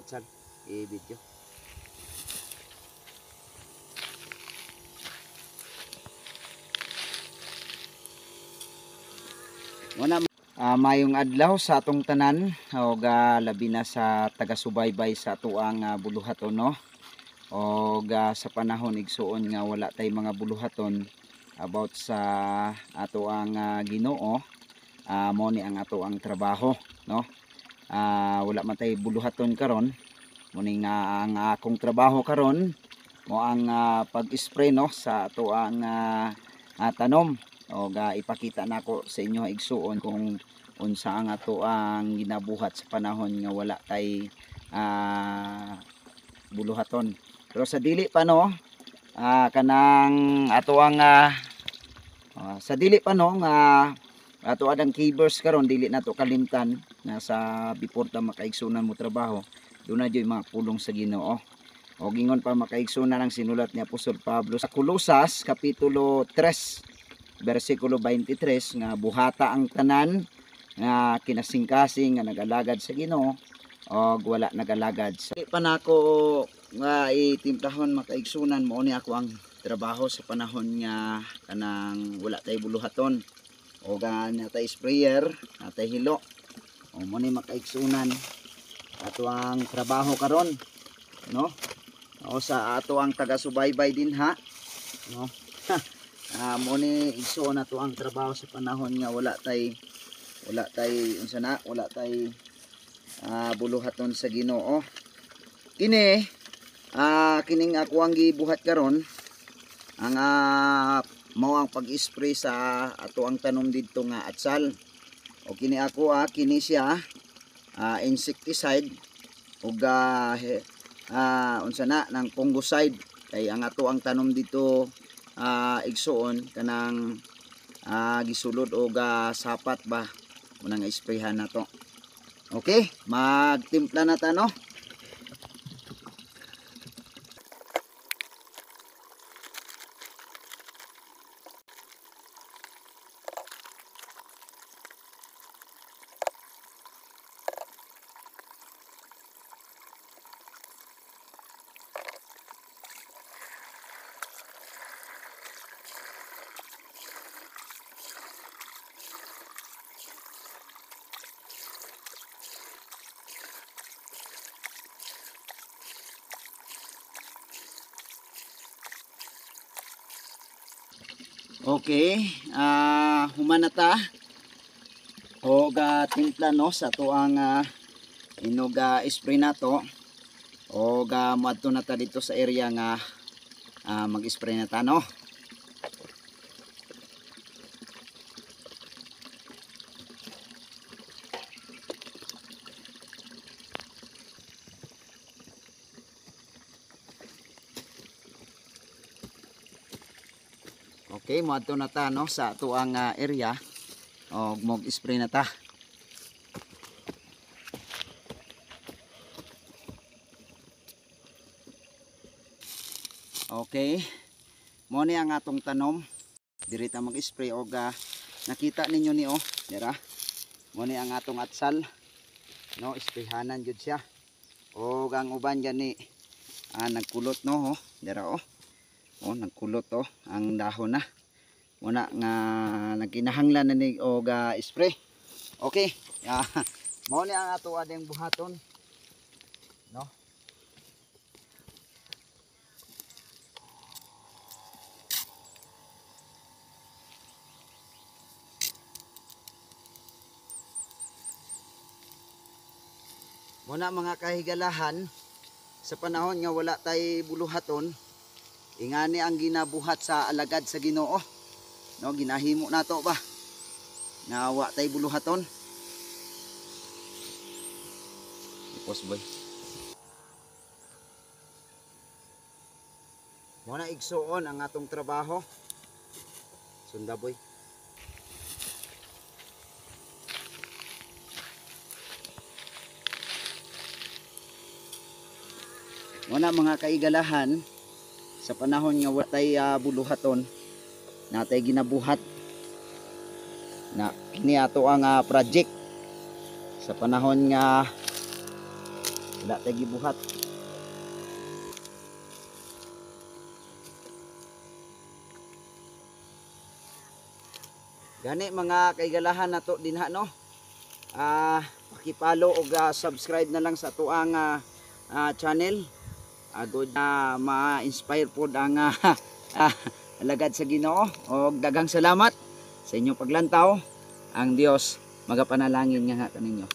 atsal i-video. Muna mayong adlaw sa atong tanan og labi na sa taga-subaybay sa atuang buluhaton no. Og sa panahon igsuon nga wala tay mga buluhaton about sa atuang Ginoo, mo ni ang atuang trabaho no. Wala man tay buluhaton karon, muni nga ang akong trabaho karon mo ang pag-spray no sa atuang tanom. O ipakita nako sa inyo igsuon kung unsa ang ato ang ginabuhat sa panahon nga wala tay buluhaton. Pero sa dili pa no, kanang ato ang sa dili pa no nga ato adang keyboards karon dili nato kalimtan na sa before ta makaigsunan mo trabaho doon na dyoy mga pulong sa Ginoo. O gingon pa makaigsunan ang sinulat ni Apostol Pablo sa Colosas kapitulo 3 versikulo 23 nga buhata ang tanan nga kinasingkasing nga nagalagad sa Ginoo og wala nagalagad sa pa nako nga itimplahon makaigsunan mo ni ako ang trabaho sa panahon nga kanang wala tay buluhaton o natay sprayer natay hilo o mo ni makaigsunan ato ang trabaho karon no o sa ato ang taga-subaybay din ha no. Mo ni igsuon nato ang trabaho sa panahon nga wala tay unsa na wala tay buluhaton sa Ginoo. Kini kining ako ang gibuhat karon ang mao ang pag-spray sa ato ang tanom didto nga atsal. O kini ako kini siya insecticide ug unsa na nang fungicide kay ang ato ang tanom dito igsuon kanang gisulod o sapat ba munang isprayhan na to. Okay, magtimpla na ta no. Okay, human na ta o timpla no sa tuang inog spray na to o madto na ta dito sa area nga mag-spray na ta no. Okay, moadto na ta no sa tuang area og mag-spray na ta. Okay, mo ni ang atong tanom diri ta mag-spray og nakita ninyo ni dira mo ni ang atong atsal no, sprayhanan jud siya og ang uban dyan ni nagkulot no dira nagkulot ang dahon na muna nga nagkinahanglan na ni og spray. Okay, mo ni ang ato ading buhaton no. Muna mga kahigalahan sa panahon nga wala tay buluhaton ingani ang ginabuhat sa alagad sa Ginoo no, ginahimo nato ba nga wa tay buluhaton. Ipos boy muna igsuon ang atong trabaho sunda boy. Muna mga kaigalahan sa panahon nga watay buluhaton natay ginabuhat na kini ato ang project sa panahon nga Wala tayo gibuhat. Gani mga kaigalahan na to dinha no. Pakipalo o subscribe na lang sa tuang channel. Good na ma-inspire po ang alagad sa Ginoo. O daghang salamat sa inyong paglantaw. Ang Dios magapanalangin nga kaninyo.